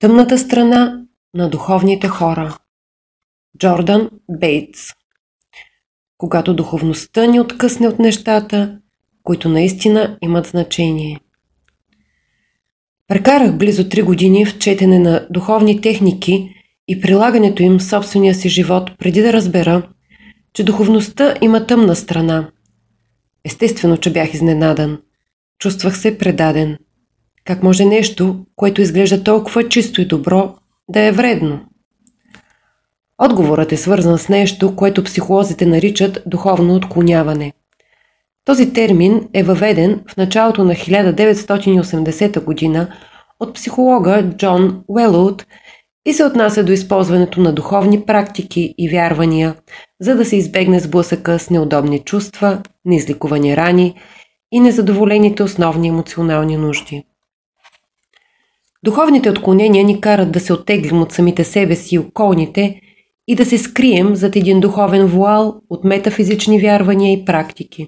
Тъмната страна на духовните хора. Джордан Бейтс. Когато духовността ни откъсне от нещата, които наистина имат значение. Прекарах близо 3 години в четене на духовни техники и прилагането им в собствения си живот, преди да разбера, че духовността има тъмна страна. Естествено, че бях изненадан. Чувствах се предаден. Как може нещо, което изглежда толкова чисто и добро, да е вредно? Отговорът е свързан с нещо, което психолозите наричат духовно отклоняване. Този термин е въведен в началото на 1980 година от психолога Джон Уелут и се отнася до използването на духовни практики и вярвания, за да се избегне сблъсъка с неудобни чувства, неизлекувани рани и незадоволените основни емоционални нужди. Духовните отклонения ни карат да се оттеглим от самите себе си и околните и да се скрием зад един духовен вуал от метафизични вярвания и практики.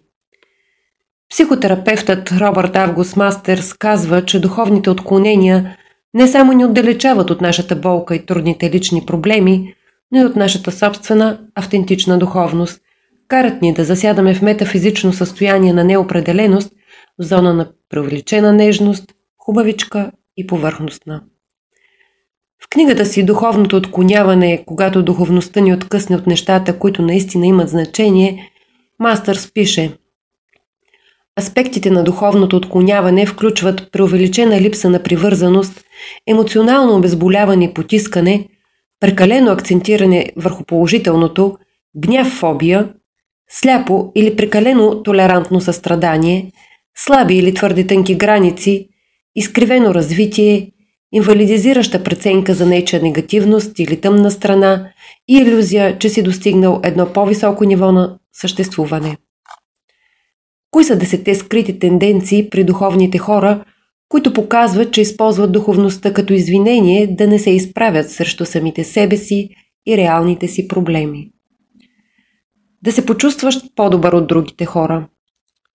Психотерапевтът Робърт Август Мастерс казва, че духовните отклонения не само ни отдалечават от нашата болка и трудните лични проблеми, но и от нашата собствена автентична духовност, карат ни да засядаме в метафизично състояние на неопределеност, в зона на преувеличена нежност, хубавичка и повърхностна. В книгата си «Духовното отклоняване, когато духовността ни откъсне от нещата, които наистина имат значение», Мастерс пише: аспектите на духовното отклоняване включват преувеличена липса на привързаност, емоционално обезболяване и потискане, прекалено акцентиране върху положителното, гняв-фобия, сляпо или прекалено толерантно състрадание, слаби или твърде тънки граници, изкривено развитие, инвалидизираща преценка за нечия негативност или тъмна страна и илюзия, че си достигнал едно по-високо ниво на съществуване. Кои са 10 скрити тенденции при духовните хора, които показват, че използват духовността като извинение да не се изправят срещу самите себе си и реалните си проблеми? Да се почувстваш по-добър от другите хора.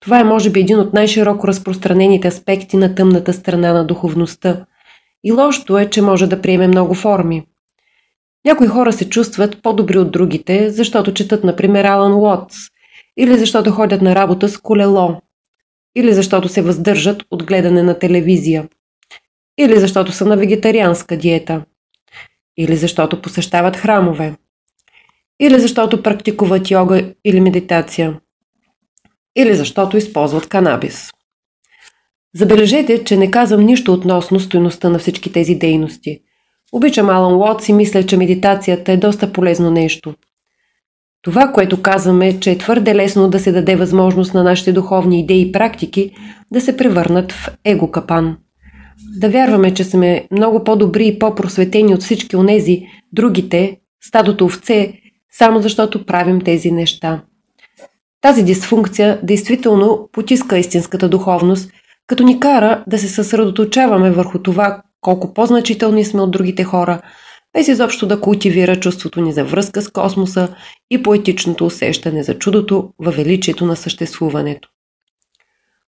Това е може би един от най-широко разпространените аспекти на тъмната страна на духовността. И лошото е, че може да приеме много форми. Някои хора се чувстват по-добри от другите, защото четат, например, Алън Уотс, или защото ходят на работа с колело, или защото се въздържат от гледане на телевизия, или защото са на вегетарианска диета, или защото посещават храмове, или защото практикуват йога или медитация, или защото използват канабис. Забележете, че не казвам нищо относно стойността на всички тези дейности. Обичам Алън Уотс и мисля, че медитацията е доста полезно нещо. Това, което казваме, е, че е твърде лесно да се даде възможност на нашите духовни идеи и практики да се превърнат в его-капан. Да вярваме, че сме много по-добри и по-просветени от всички онези, другите, стадото овце, само защото правим тези неща. Тази дисфункция действително потиска истинската духовност, като ни кара да се съсредоточаваме върху това колко по-значителни сме от другите хора, без изобщо да култивира чувството ни за връзка с космоса и поетичното усещане за чудото във величието на съществуването.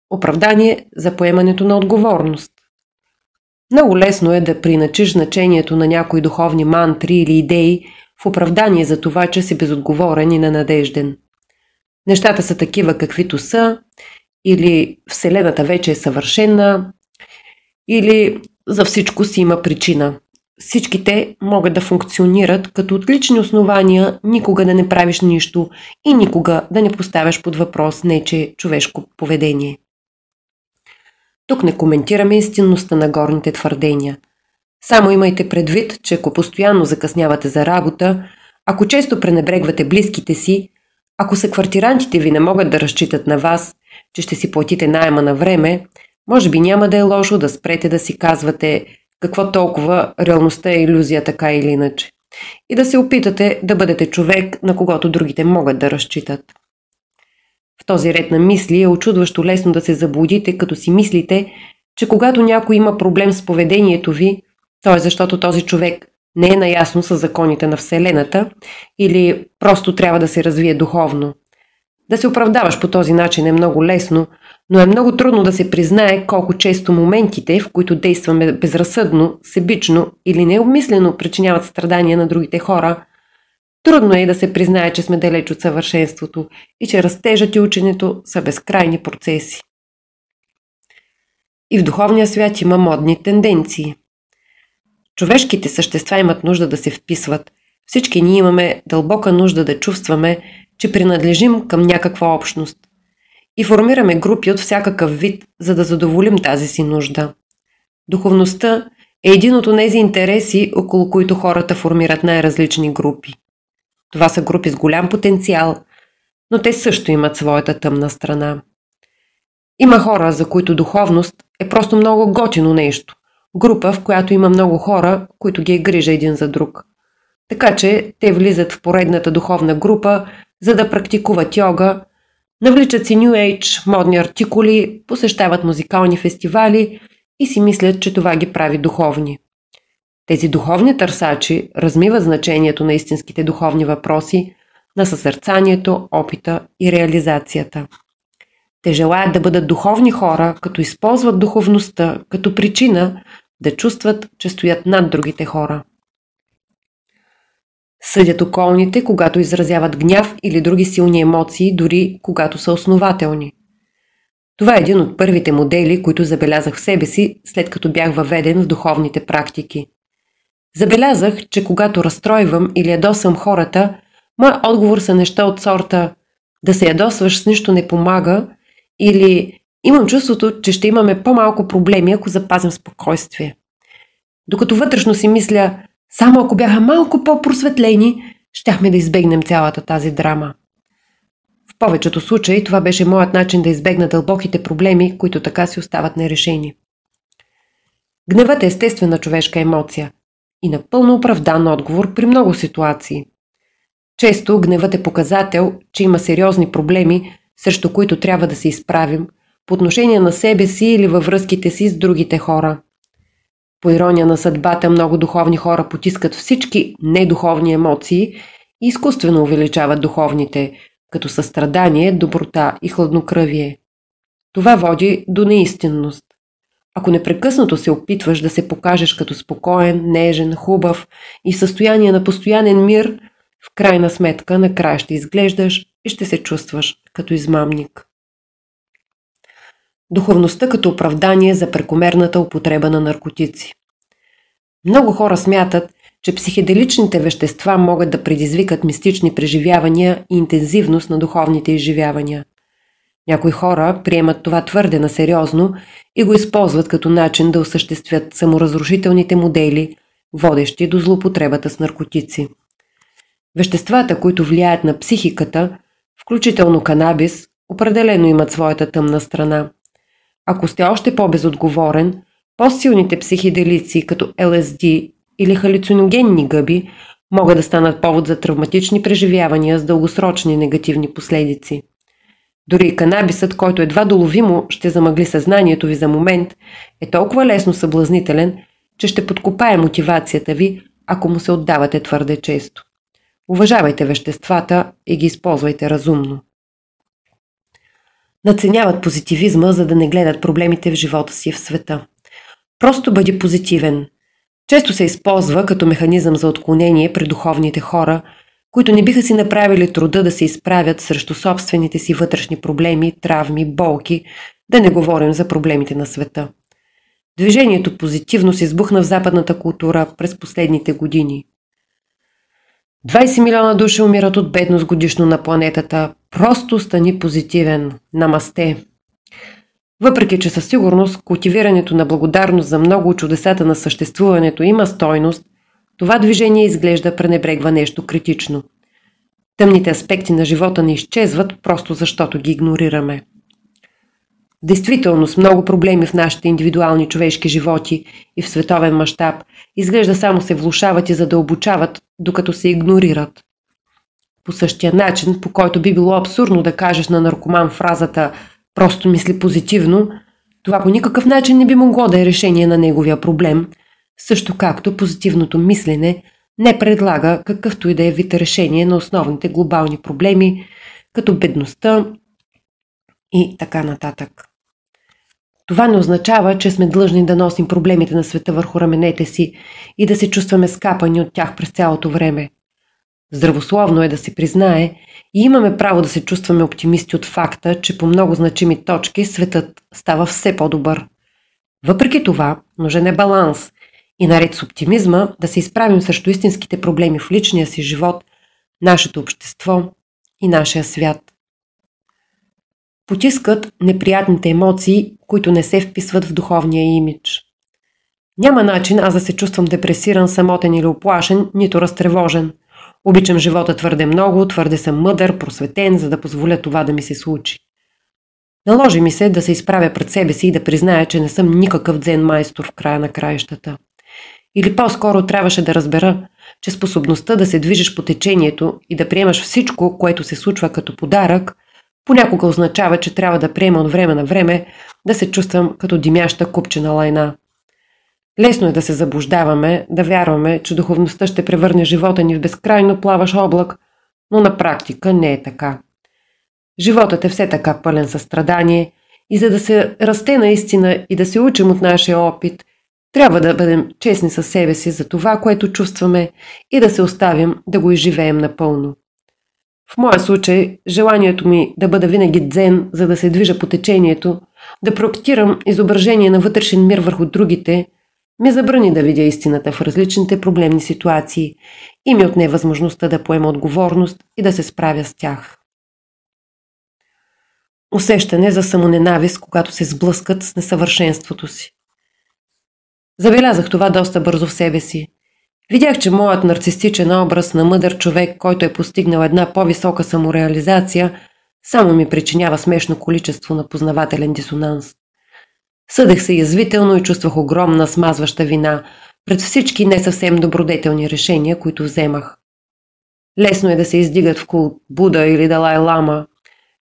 Оправдание за поемането на отговорност. Много лесно е да приначиш значението на някои духовни мантри или идеи в оправдание за това, че си безотговорен и ненадежден. Нещата са такива каквито са, или Вселената вече е съвършена, или за всичко си има причина. Всички те могат да функционират като отлични основания никога да не правиш нищо и никога да не поставяш под въпрос нечие човешко поведение. Тук не коментираме истинността на горните твърдения. Само имайте предвид, че ако постоянно закъснявате за работа, ако често пренебрегвате близките си, ако съквартирантите ви не могат да разчитат на вас, че ще си платите наема на време, може би няма да е лошо да спрете да си казвате какво толкова реалността е илюзия така или иначе и да се опитате да бъдете човек, на когото другите могат да разчитат. В този ред на мисли е очудващо лесно да се заблудите, като си мислите, че когато някой има проблем с поведението ви, то е защото този човек не е наясно с законите на Вселената или просто трябва да се развие духовно. Да се оправдаваш по този начин е много лесно, Но е много трудно да се признае колко често моментите, в които действаме безразсъдно, себично или необмислено причиняват страдания на другите хора. Трудно е да се признае, че сме далеч от съвършенството и че растежът и ученето са безкрайни процеси. И в духовния свят има модни тенденции. Човешките същества имат нужда да се вписват. Всички ние имаме дълбока нужда да чувстваме, че принадлежим към някаква общност. И формираме групи от всякакъв вид, за да задоволим тази си нужда. Духовността е един от онези интереси, около които хората формират най-различни групи. Това са групи с голям потенциал, но те също имат своята тъмна страна. Има хора, за които духовност е просто много готино нещо. Група, в която има много хора, които ги е грижа един за друг. Така че те влизат в поредната духовна група, за да практикуват йога, навличат си New Age, модни артикули, посещават музикални фестивали и си мислят, че това ги прави духовни. Тези духовни търсачи размиват значението на истинските духовни въпроси, на съсърцанието, опита и реализацията. Те желаят да бъдат духовни хора, като използват духовността като причина да чувстват, че стоят над другите хора. Съдят околните, когато изразяват гняв или други силни емоции, дори когато са основателни. Това е един от първите модели, които забелязах в себе си, след като бях въведен в духовните практики. Забелязах, че когато разстройвам или ядосвам хората, моят отговор са неща от сорта да се ядосваш с нищо не помага или имам чувството, че ще имаме по-малко проблеми, ако запазим спокойствие. Докато вътрешно си мисля, само ако бяха малко по-просветлени, щяхме да избегнем цялата тази драма. В повечето случаи това беше моят начин да избегна дълбоките проблеми, които така си остават нерешени. Гневът е естествена човешка емоция и напълно оправдан отговор при много ситуации. Често гневът е показател, че има сериозни проблеми, срещу които трябва да се изправим, по отношение на себе си или във връзките си с другите хора. По ирония на съдбата, много духовни хора потискат всички недуховни емоции и изкуствено увеличават духовните, като състрадание, доброта и хладнокръвие. Това води до неистинност. Ако непрекъснато се опитваш да се покажеш като спокоен, нежен, хубав и в състояние на постоянен мир, в крайна сметка накрая ще изглеждаш и ще се чувстваш като измамник. Духовността като оправдание за прекомерната употреба на наркотици. Много хора смятат, че психоделичните вещества могат да предизвикат мистични преживявания и интензивност на духовните изживявания. Някои хора приемат това твърде насериозно и го използват като начин да осъществят саморазрушителните модели, водещи до злоупотребата с наркотици. Веществата, които влияят на психиката, включително канабис, определено имат своята тъмна страна. Ако сте още по-безотговорен, по-силните психоделици, като LSD или халюциногенни гъби, могат да станат повод за травматични преживявания с дългосрочни негативни последици. Дори канабисът, който едва доловимо ще замъгли съзнанието ви за момент, е толкова лесно съблазнителен, че ще подкопае мотивацията ви, ако му се отдавате твърде често. Уважавайте веществата и ги използвайте разумно. Надценяват позитивизма, за да не гледат проблемите в живота си и в света. Просто бъди позитивен. Често се използва като механизъм за отклонение при духовните хора, които не биха си направили труда да се изправят срещу собствените си вътрешни проблеми, травми, болки, да не говорим за проблемите на света. Движението позитивно се избухна в западната култура през последните години. 20 милиона души умират от бедност годишно на планетата. Просто стани позитивен. Намасте! Въпреки че със сигурност култивирането на благодарност за много от чудесата на съществуването има стойност, това движение изглежда пренебрегва нещо критично. Тъмните аспекти на живота не изчезват, просто защото ги игнорираме. Действително, с много проблеми в нашите индивидуални човешки животи и в световен мащаб изглежда само се влошават и задълбочават, докато се игнорират. По същия начин, по който би било абсурдно да кажеш на наркоман фразата «просто мисли позитивно», това по никакъв начин не би могло да е решение на неговия проблем, също както позитивното мислене не предлага какъвто и да е вид решение на основните глобални проблеми, като бедността и така нататък. Това не означава, че сме длъжни да носим проблемите на света върху раменете си и да се чувстваме скапани от тях през цялото време. Здравословно е да се признае и имаме право да се чувстваме оптимисти от факта, че по много значими точки светът става все по-добър. Въпреки това, нужен е баланс и наред с оптимизма да се изправим срещу истинските проблеми в личния си живот, нашето общество и нашия свят. Потискат неприятните емоции, които не се вписват в духовния имидж. Няма начин аз да се чувствам депресиран, самотен или оплашен, нито разтревожен. Обичам живота твърде много, твърде съм мъдър, просветен, за да позволя това да ми се случи. Наложи ми се да се изправя пред себе си и да призная, че не съм никакъв дзен майстор в края на краищата. Или по-скоро трябваше да разбера, че способността да се движиш по течението и да приемаш всичко, което се случва като подарък, понякога означава, че трябва да приема от време на време да се чувствам като димяща купчена лайна. Лесно е да се заблуждаваме, да вярваме, че духовността ще превърне живота ни в безкрайно плаващ облак, но на практика не е така. Животът е все така пълен със страдание и за да се расте наистина и да се учим от нашия опит, трябва да бъдем честни със себе си за това, което чувстваме и да се оставим да го изживеем напълно. В моя случай, желанието ми да бъда винаги дзен, за да се движа по течението, да проектирам изображение на вътрешен мир върху другите, ми забрани да видя истината в различните проблемни ситуации и ми отне възможността да поема отговорност и да се справя с тях. Усещане за самоненавист, когато се сблъскат с несъвършенството си. Забелязах това доста бързо в себе си. Видях, че моят нарцистичен образ на мъдър човек, който е постигнал една по-висока самореализация, само ми причинява смешно количество на познавателен дисонанс. Съдех се язвително и чувствах огромна смазваща вина пред всички не съвсем добродетелни решения, които вземах. Лесно е да се издигат в култ Буда или Далай Лама,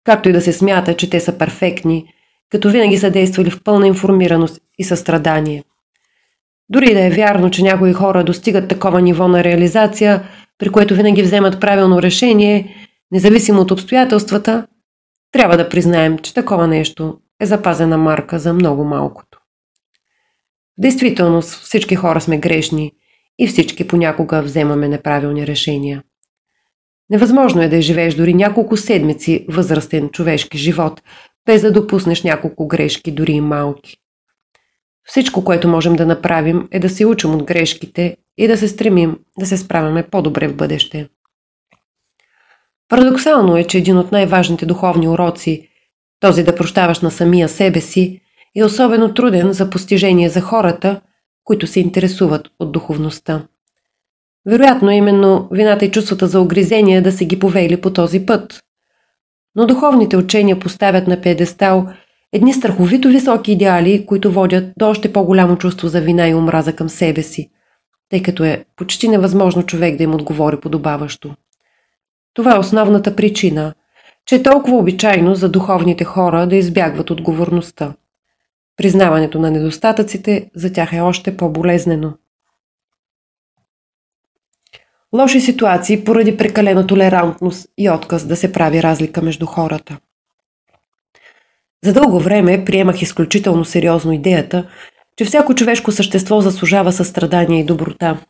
както и да се смята, че те са перфектни, като винаги са действали в пълна информираност и състрадание. Дори да е вярно, че някои хора достигат такова ниво на реализация, при което винаги вземат правилно решение, независимо от обстоятелствата, трябва да признаем, че такова нещо е запазена марка за много малкото. В действителност всички хора сме грешни и всички понякога вземаме неправилни решения. Невъзможно е да живееш дори няколко седмици възрастен човешки живот, без да допуснеш няколко грешки, дори и малки. Всичко, което можем да направим, е да се учим от грешките и да се стремим да се справяме по-добре в бъдеще. Парадоксално е, че един от най-важните духовни уроци, този да прощаваш на самия себе си, е особено труден за постижение за хората, които се интересуват от духовността. Вероятно именно вината и чувствата за огризение да се ги повели по този път. Но духовните учения поставят на пиедестал едни страховито високи идеали, които водят до още по-голямо чувство за вина и омраза към себе си, тъй като е почти невъзможно човек да им отговори подобаващо. Това е основната причина, че е толкова обичайно за духовните хора да избягват отговорността. Признаването на недостатъците за тях е още по-болезнено. Лоши ситуации поради прекалена толерантност и отказ да се прави разлика между хората. За дълго време приемах изключително сериозно идеята, че всяко човешко същество заслужава състрадание и доброта.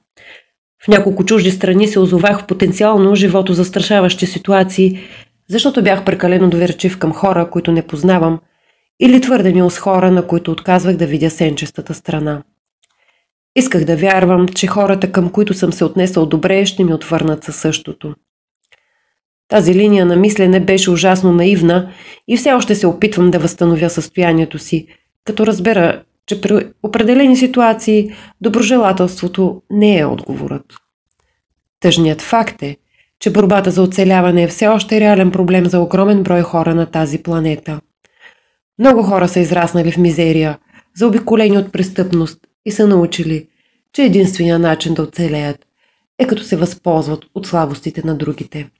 В няколко чужди страни се озовах в потенциално живото застрашаващи ситуации, защото бях прекалено доверчив към хора, които не познавам, или твърде мил с хора, на които отказвах да видя сенчестата страна. Исках да вярвам, че хората, към които съм се отнесъл добре, ще ми отвърнат със същото. Тази линия на мислене беше ужасно наивна и все още се опитвам да възстановя състоянието си, като разбера, че при определени ситуации доброжелателството не е отговорът. Тъжният факт е, че борбата за оцеляване е все още реален проблем за огромен брой хора на тази планета. Много хора са израснали в мизерия, заобиколени от престъпност и са научили, че единственият начин да оцелеят е като се възползват от слабостите на другите.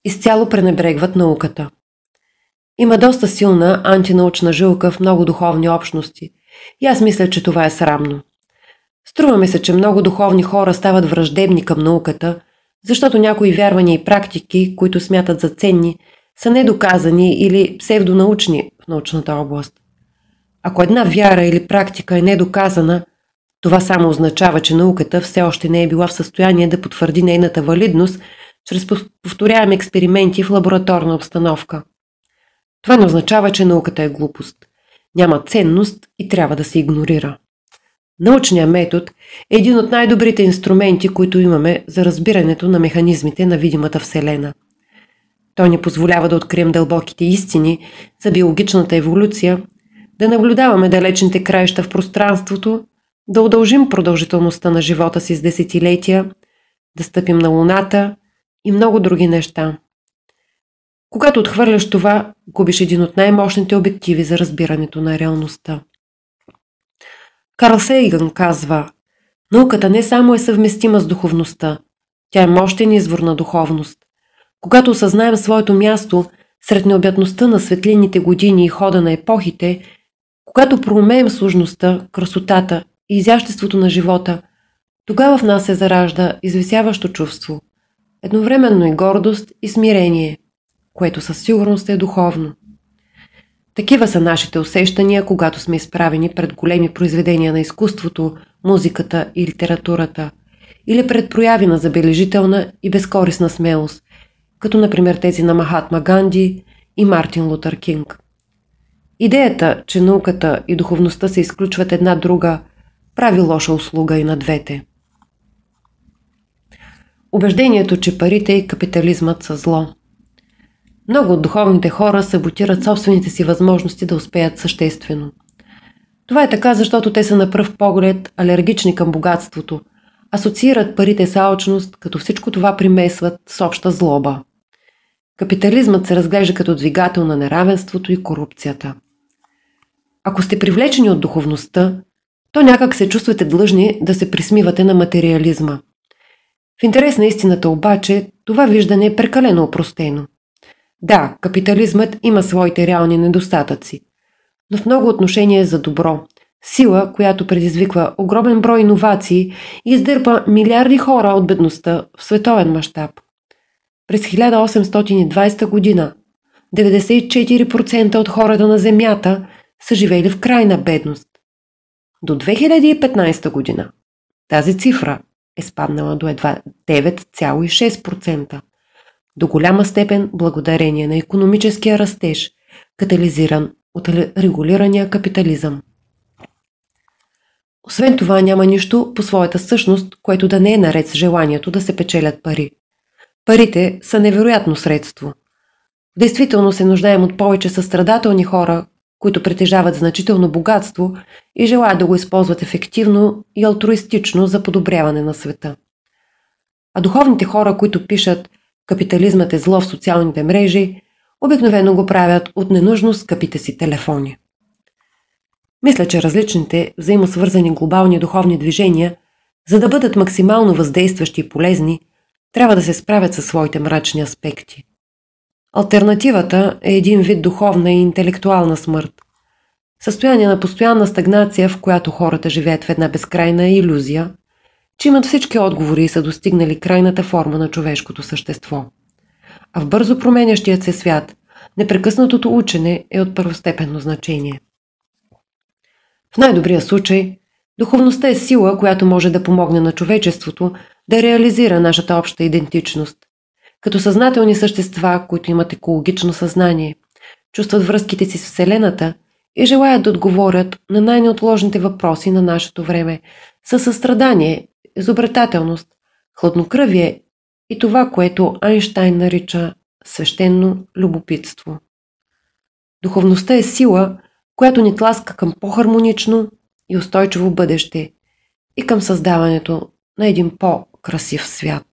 Изцяло пренебрегват науката. Има доста силна антинаучна жилка в много духовни общности и аз мисля, че това е срамно. Струва ми се, че много духовни хора стават враждебни към науката, защото някои вярвания и практики, които смятат за ценни, са недоказани или псевдонаучни в научната област. Ако една вяра или практика е недоказана, това само означава, че науката все още не е била в състояние да потвърди нейната валидност чрез повторяеми експерименти в лабораторна обстановка. Това не означава, че науката е глупост. Няма ценност и трябва да се игнорира. Научният метод е един от най-добрите инструменти, които имаме за разбирането на механизмите на видимата Вселена. Той ни позволява да открием дълбоките истини за биологичната еволюция, да наблюдаваме далечните краища в пространството, да удължим продължителността на живота си с десетилетия, да стъпим на Луната и много други неща. Когато отхвърляш това, губиш един от най-мощните обективи за разбирането на реалността. Карл Сейгън казва: науката не само е съвместима с духовността, тя е мощен извор на духовност. Когато осъзнаем своето място сред необятността на светлинните години и хода на епохите, когато проумеем сложността, красотата и изяществото на живота, тогава в нас се заражда извисяващо чувство, едновременно и гордост и смирение, което със сигурност е духовно. Такива са нашите усещания, когато сме изправени пред големи произведения на изкуството, музиката и литературата, или пред прояви на забележителна и безкорисна смелост, като например тези на Махатма Ганди и Мартин Лутър Кинг. Идеята, че науката и духовността се изключват една друга, прави лоша услуга и на двете. Убеждението, че парите и капитализмът са зло. Много от духовните хора саботират собствените си възможности да успеят съществено. Това е така, защото те са на пръв поглед алергични към богатството, асоциират парите с алчност, като всичко това примесват с обща злоба. Капитализмът се разглежда като двигател на неравенството и корупцията. Ако сте привлечени от духовността, то някак се чувствате длъжни да се присмивате на материализма. В интерес на истината обаче, това виждане е прекалено опростено. Да, капитализмът има своите реални недостатъци, но в много отношения е за добро. Сила, която предизвиква огромен брой иновации и издърпа милиарди хора от бедността в световен мащаб. През 1820 година 94% от хората на Земята са живели в крайна бедност. До 2015 година тази цифра е спаднала до едва 9,6%. До голяма степен благодарение на икономическия растеж, катализиран от регулирания капитализъм. Освен това няма нищо по своята същност, което да не е наред с желанието да се печелят пари. Парите са невероятно средство. Действително се нуждаем от повече състрадателни хора, които притежават значително богатство и желаят да го използват ефективно и алтруистично за подобряване на света. А духовните хора, които пишат "Капитализмът е зло" в социалните мрежи, обикновено го правят от ненужно скъпите си телефони. Мисля, че различните взаимосвързани глобални духовни движения, за да бъдат максимално въздействащи и полезни, трябва да се справят със своите мрачни аспекти. Алтернативата е един вид духовна и интелектуална смърт. Състояние на постоянна стагнация, в която хората живеят в една безкрайна илюзия, че имат всички отговори и са достигнали крайната форма на човешкото същество. А в бързо променящият се свят, непрекъснатото учене е от първостепенно значение. В най-добрия случай, духовността е сила, която може да помогне на човечеството да реализира нашата обща идентичност. Като съзнателни същества, които имат екологично съзнание, чувстват връзките си с Вселената и желаят да отговорят на най-неотложните въпроси на нашето време със състрадание, изобретателност, хладнокръвие и това, което Айнщайн нарича свещено любопитство. Духовността е сила, която ни тласка към по-хармонично и устойчиво бъдеще и към създаването на един по-красив свят.